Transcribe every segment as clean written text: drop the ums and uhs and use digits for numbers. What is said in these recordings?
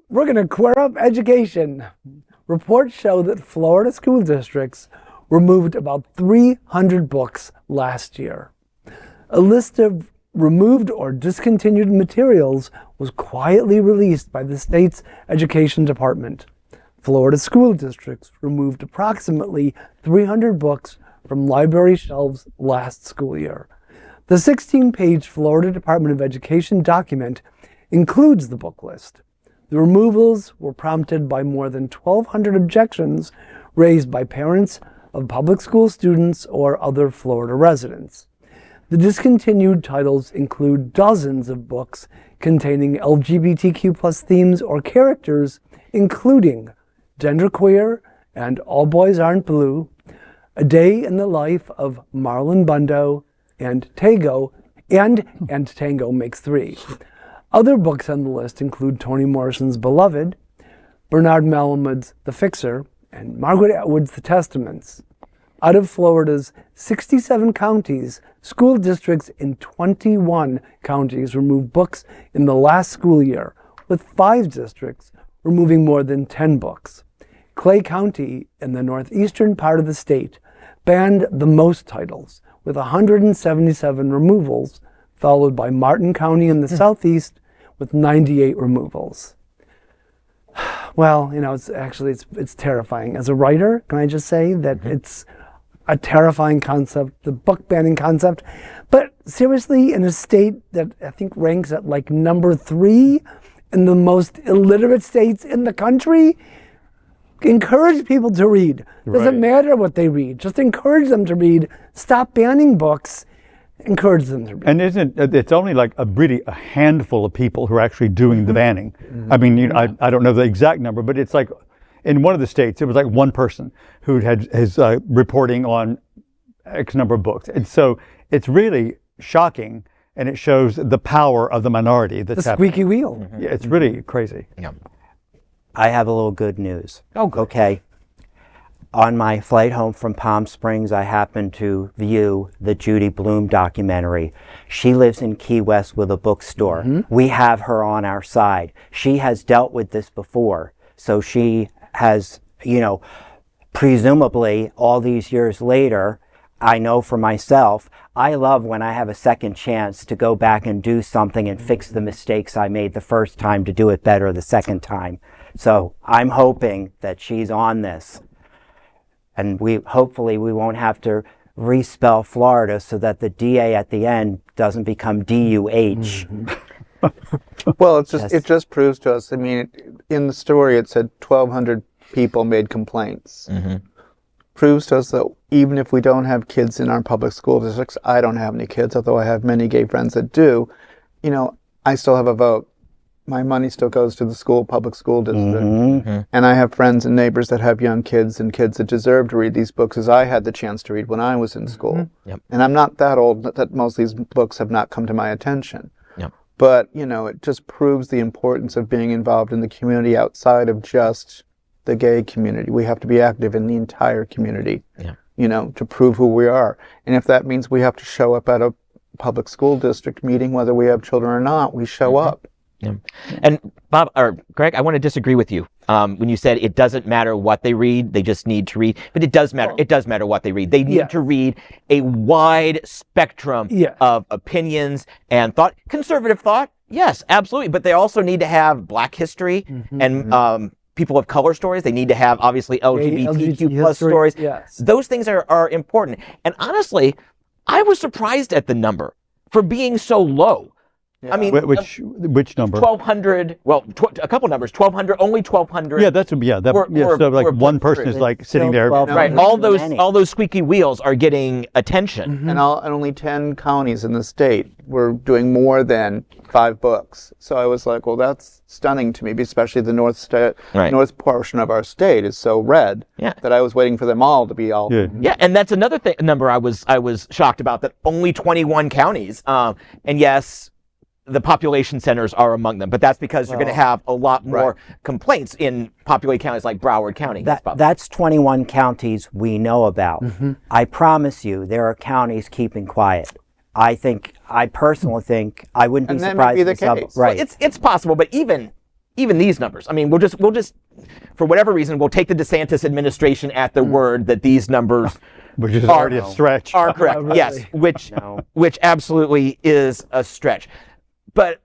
we're going to queer up education. Reports show that Florida school districts removed about 300 books last year. A list of removed or discontinued materials was quietly released by the state's education department. Florida school districts removed approximately 300 books from library shelves last school year. The 16-page Florida Department of Education document includes the book list. The removals were prompted by more than 1,200 objections raised by parents of public school students or other Florida residents. The discontinued titles include dozens of books containing LGBTQ+ themes or characters, including Genderqueer and All Boys Aren't Blue, A Day in the Life of Marlon Bundo, and Tango, and Tango Makes Three. Other books on the list include Toni Morrison's Beloved, Bernard Malamud's The Fixer, and Margaret Atwood's The Testaments. Out of Florida's 67 counties, school districts in 21 counties removed books in the last school year, with 5 districts removing more than 10 books. Clay County, in the northeastern part of the state, banned the most titles, with 177 removals, followed by Martin County in the southeast with 98 removals. Well, you know, it's terrifying. As a writer, can I just say that it's a terrifying concept, the book banning concept. But seriously, in a state that I think ranks at like number 3 in the most illiterate states in the country, encourage people to read. Doesn't matter what they read. Just encourage them to read. Stop banning books. Encourage them to read. And it's only like really a handful of people who are actually doing the banning. I mean, you know, I don't know the exact number, but it's like in one of the states, it was like one person who is reporting on X number of books. And so it's really shocking, and it shows the power of the minority that's the squeaky wheel. Yeah, it's really crazy. Yeah. I have a little good news. Oh, good. Okay. On my flight home from Palm Springs, I happened to view the Judy Blume documentary. She lives in Key West with a bookstore. We have her on our side. She has dealt with this before. So she has, you know, presumably all these years later, I know for myself, I love when I have a second chance to go back and do something and fix the mistakes I made the first time to do it better the second time. So I'm hoping that she's on this. And hopefully we won't have to respell Florida so that the DA at the end doesn't become DUH. Well, it just proves to us, I mean, in the story it said 1,200 people made complaints. Proves to us that even if we don't have kids in our public school districts, I don't have any kids, although I have many gay friends that do, you know, I still have a vote. My money still goes to the public school district. And I have friends and neighbors that have young kids and kids that deserve to read these books as I had the chance to read when I was in school. And I'm not that old that most of these books have not come to my attention. But, you know, it just proves the importance of being involved in the community outside of just the gay community. We have to be active in the entire community, you know, to prove who we are. And if that means we have to show up at a public school district meeting, whether we have children or not, we show up. And Bob, or Greg, I want to disagree with you when you said it doesn't matter what they read, they just need to read. But it does matter. It does matter what they read. They need to read a wide spectrum of opinions and thought. Conservative thought, yes, absolutely. But they also need to have Black history and people of color stories. They need to have, obviously, LGBTQ plus stories. Those things are important. And honestly, I was surprised at the number for being so low. I mean, which number? 1,200. Well, a couple numbers. 1,200. Only 1,200. Yeah, that's so like one person is like sitting there. Right. All those squeaky wheels are getting attention. And only 10 counties in the state were doing more than 5 books. So I was like, well, that's stunning to me, especially the north portion of our state is so red that I was waiting for them all to be all. Yeah, and that's another number I was shocked about, that only 21 counties. And yes, the population centers are among them, but that's because you're going to have a lot more complaints in populated counties like Broward County. That's 21 counties we know about. I promise you, there are counties keeping quiet. I personally think, I wouldn't be surprised. And that may be the case. Well, it's possible, but even even these numbers. I mean, we'll just, for whatever reason, we'll take the DeSantis administration at their word that these numbers which is already a stretch. are correct. Really? Yes, which absolutely is a stretch. But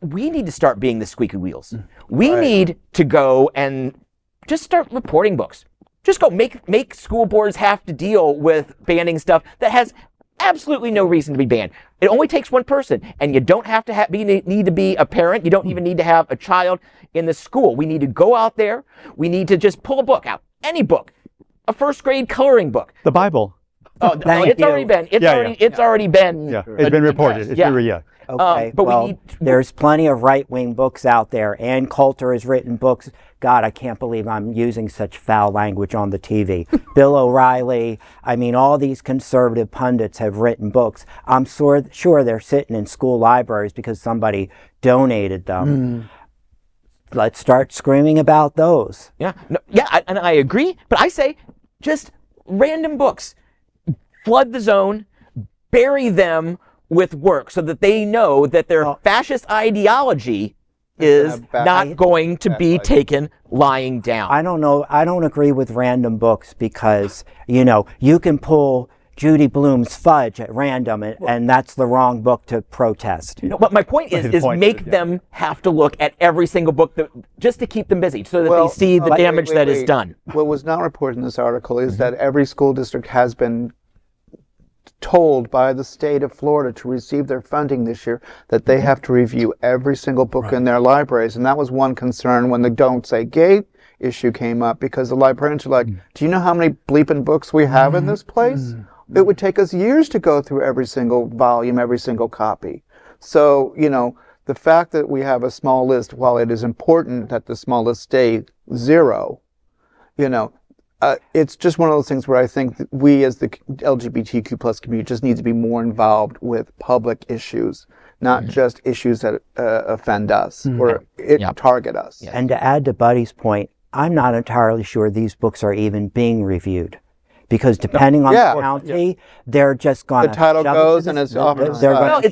we need to start being the squeaky wheels. We need to go and just start reporting books. Just go make school boards have to deal with banning stuff that has absolutely no reason to be banned. It only takes one person, and you don't have to need to be a parent. You don't even need to have a child in the school. We need to go out there. We need to just pull a book out, any book, a first grade coloring book. The Bible. Oh, it's already been. It's already been. Yeah, it's been reported. It's yeah. Okay, but well, there's plenty of right-wing books out there. Ann Coulter has written books. God, I can't believe I'm using such foul language on the TV. Bill O'Reilly, I mean, all these conservative pundits have written books. I'm sure they're sitting in school libraries because somebody donated them. Let's start screaming about those. Yeah, and I agree. But I say, just random books, flood the zone, bury them with work so that they know that their fascist ideology is not going to be taken lying down. I don't know. I don't agree with random books because, you know, you can pull Judy Blume's Fudge at random and that's the wrong book to protest. But my point is make them have to look at every single book just to keep them busy so that they see the damage that is done. What was not reported in this article is that every school district has been told by the state of Florida to receive their funding this year that they have to review every single book in their libraries. And that was one concern when the Don't Say Gay issue came up, because the librarians are like, do you know how many bleeping books we have in this place? It would take us years to go through every single volume, every single copy. So, you know, the fact that we have a small list, while it is important that the small list stay zero, you know, it's just one of those things where I think that we as the LGBTQ plus community just need to be more involved with public issues, not just issues that offend us or target us. Yeah. And to add to Buddy's point, I'm not entirely sure these books are even being reviewed. Because depending on the county, they're just going to... The title goes and it's off. It's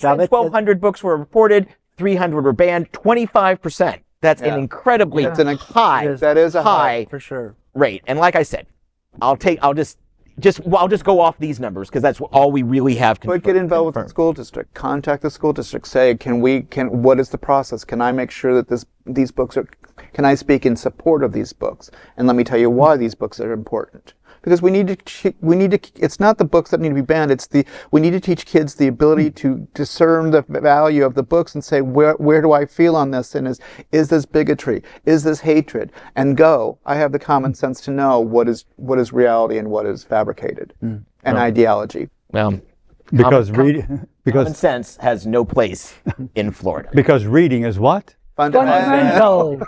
1,200 books were reported, 300 were banned, 25%. That's an incredibly high. That is a high for sure. Rate. And like I said, I'll just go off these numbers because that's all we really have. But get involved with the school district. Contact the school district. Say, what is the process? Can I make sure that these books are? Can I speak in support of these books? And let me tell you why these books are important. Because we need to. It's not the books that need to be banned. We need to teach kids the ability to discern the value of the books and say, where do I feel on this? And is this bigotry? Is this hatred? And I have the common sense to know what is reality and what is fabricated and ideology. Well, because common sense has no place in Florida. Because reading is what? Fundamental.